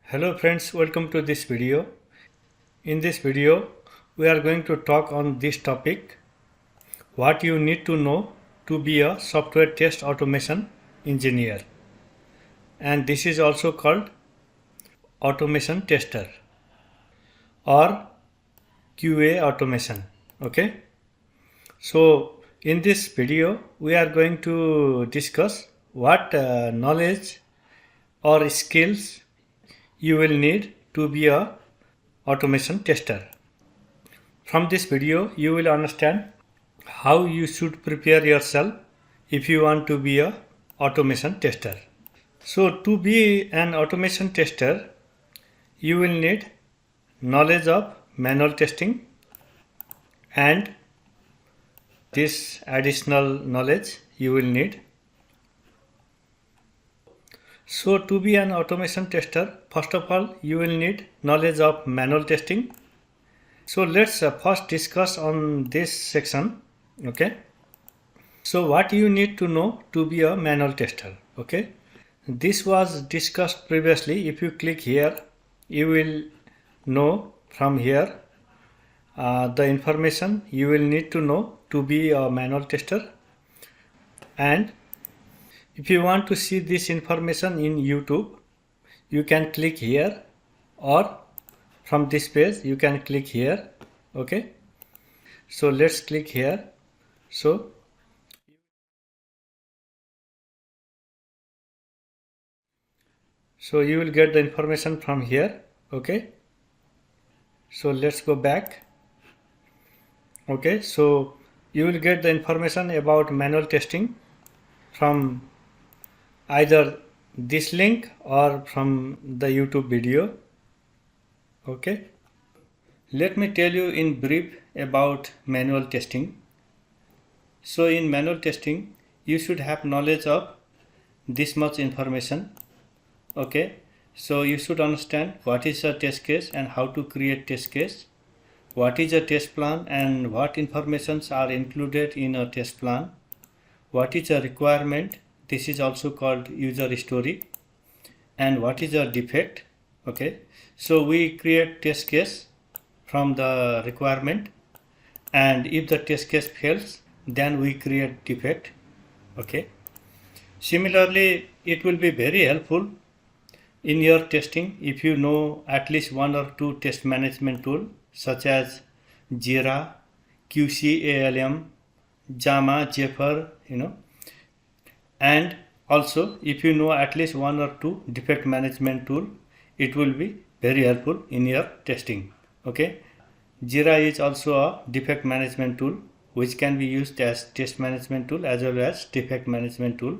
Hello friends, welcome to this video. In this video, we are going to talk on this topic, what you need to know to be a software test automation engineer. And this is also called automation tester or QA automation. Okay. So in this video, we are going to discuss what knowledge or skills you will need to be a automation tester. From this video, you will understand how you should prepare yourself if you want to be a automation tester. So to be an automation tester, you will need knowledge of manual testing and this additional knowledge you will need. So to be an automation tester, first of all, you will need knowledge of manual testing. So let's first discuss on this section. Okay. So what you need to know to be a manual tester. Okay. This was discussed previously. If you click here, you will know from here the information you will need to know to be a manual tester. And if you want to see this information in YouTube, you can click here, or from this page you can click here. Okay. So let's click here. So you will get the information from here. Okay. So let's go back. Okay. So you will get the information about manual testing from either this link or from the YouTube video. Okay. Let me tell you in brief about manual testing. So in manual testing, you should have knowledge of this much information. Okay. So you should understand what is a test case and how to create test case, what is a test plan and what informations are included in a test plan, what is a requirement, this is also called user story, and what is a defect. Okay. So we create test case from the requirement, and if the test case fails, then we create defect. Okay. Similarly, it will be very helpful in your testing if you know at least one or two test management tools such as Jira, QCALM, JAMA, Zephyr, and also if you know at least one or two defect management tool, it will be very helpful in your testing. Okay. Jira is also a defect management tool which can be used as test management tool as well as defect management tool.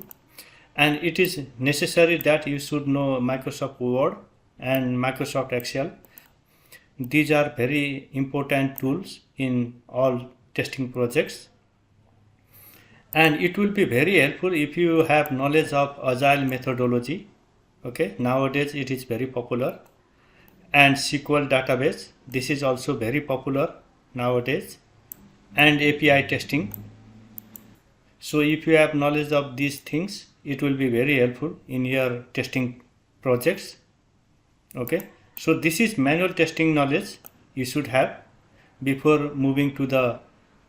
And it is necessary that you should know Microsoft Word and Microsoft Excel. These are very important tools in all testing projects. And it will be very helpful if you have knowledge of Agile methodology. Okay, nowadays it is very popular. And SQL database, this is also very popular nowadays. And API testing. So if you have knowledge of these things, it will be very helpful in your testing projects. Okay. So this is manual testing knowledge you should have before moving to the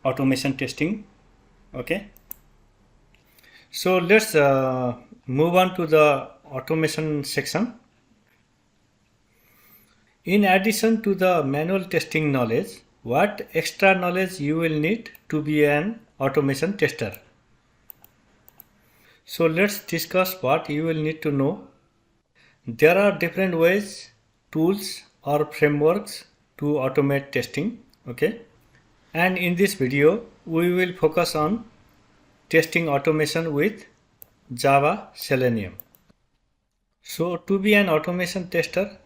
automation testing. Okay. So let's move on to the automation section. In addition to the manual testing knowledge, what extra knowledge you will need to be an automation tester? So let's discuss what you will need to know. There are different ways, tools or frameworks to automate testing. Okay. And in this video, we will focus on testing automation with Java Selenium. So to be an automation tester,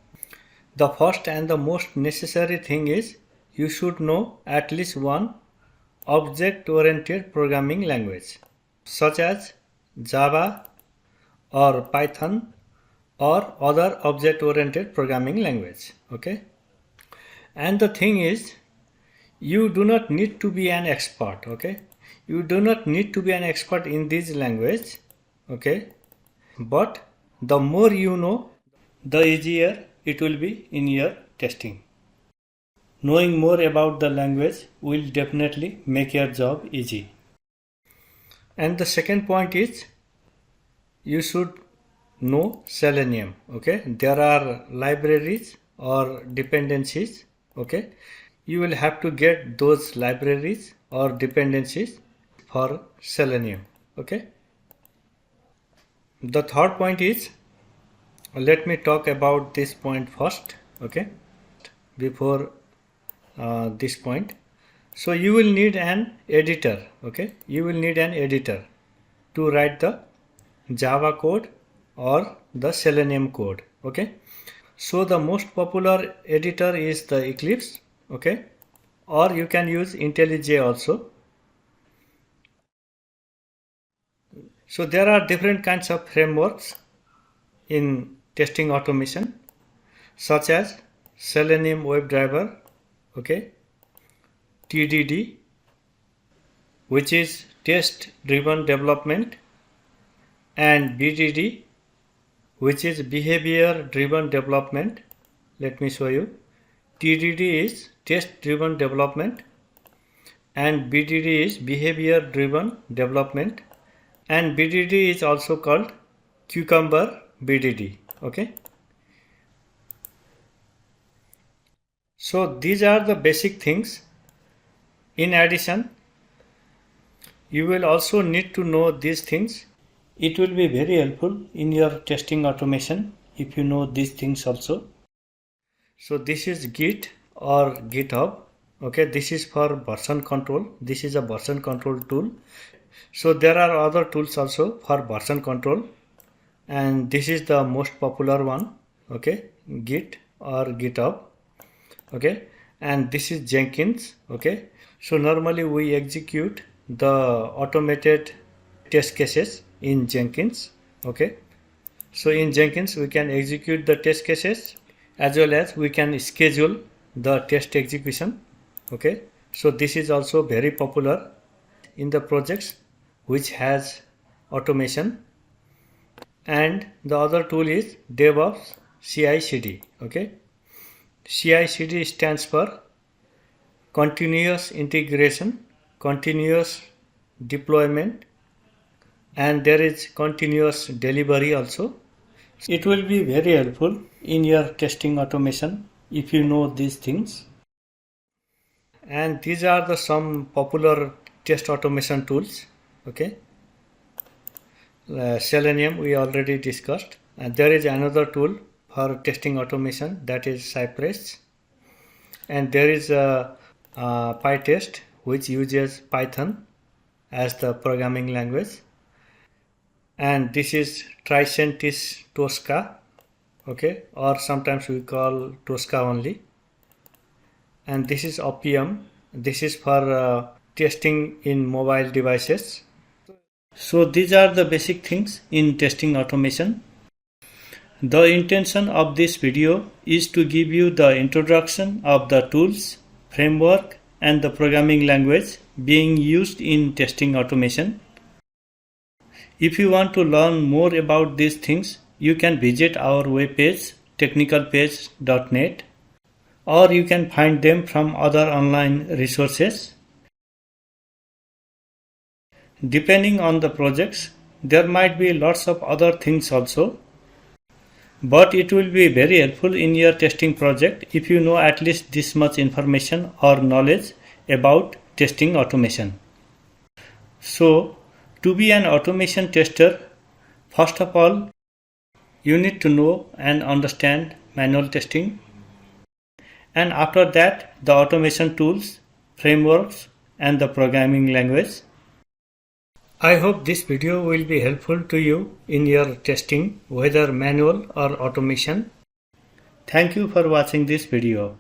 the first and the most necessary thing is you should know at least one object-oriented programming language such as Java or Python or other object-oriented programming language. Okay. And the thing is, you do not need to be an expert. Okay. You do not need to be an expert in this language. Okay. But the more you know, the easier it will be in your testing. Knowing more about the language will definitely make your job easy. And the second point is you should know Selenium. Okay, there are libraries or dependencies. Okay, you will have to get those libraries or dependencies for Selenium. Okay, the third point is, let me talk about this point first. Okay, before this point, so you will need an editor. Okay, you will need an editor to write the Java code or the Selenium code. Okay, so the most popular editor is the Eclipse. Okay, or you can use IntelliJ also. So there are different kinds of frameworks in testing automation, such as Selenium WebDriver, okay, TDD, which is test driven development, and BDD, which is behavior driven development. Let me show you. TDD is test driven development and BDD is behavior driven development, and BDD is also called Cucumber BDD. Okay, so these are the basic things. In addition, you will also need to know these things. It will be very helpful in your testing automation if you know these things also. So this is Git or GitHub. Okay, this is for version control. This is a version control tool. So there are other tools also for version control, and this is the most popular one. Okay, Git or GitHub. Okay, and this is Jenkins. Okay, so normally we execute the automated test cases in Jenkins. Okay, so in Jenkins we can execute the test cases as well as we can schedule the test execution. Okay, so this is also very popular in the projects which has automation. And the other tool is DevOps CI/CD. Okay, CI/CD stands for continuous integration, continuous deployment, and there is continuous delivery also. It will be very helpful in your testing automation if you know these things. And these are the some popular test automation tools. Okay, Selenium we already discussed, and there is another tool for testing automation, that is Cypress, and there is a PyTest which uses Python as the programming language, and this is Tricentis Tosca. Okay, or sometimes we call Tosca only, and this is Opium. This is for testing in mobile devices. So these are the basic things in testing automation. The intention of this video is to give you the introduction of the tools, framework, and the programming language being used in testing automation. If you want to learn more about these things, you can visit our webpage technicalpage.net, or you can find them from other online resources. Depending on the projects, there might be lots of other things also, but it will be very helpful in your testing project if you know at least this much information or knowledge about testing automation. So, to be an automation tester, first of all, you need to know and understand manual testing, and after that the automation tools, frameworks, and the programming language. I hope this video will be helpful to you in your testing, whether manual or automation. Thank you for watching this video.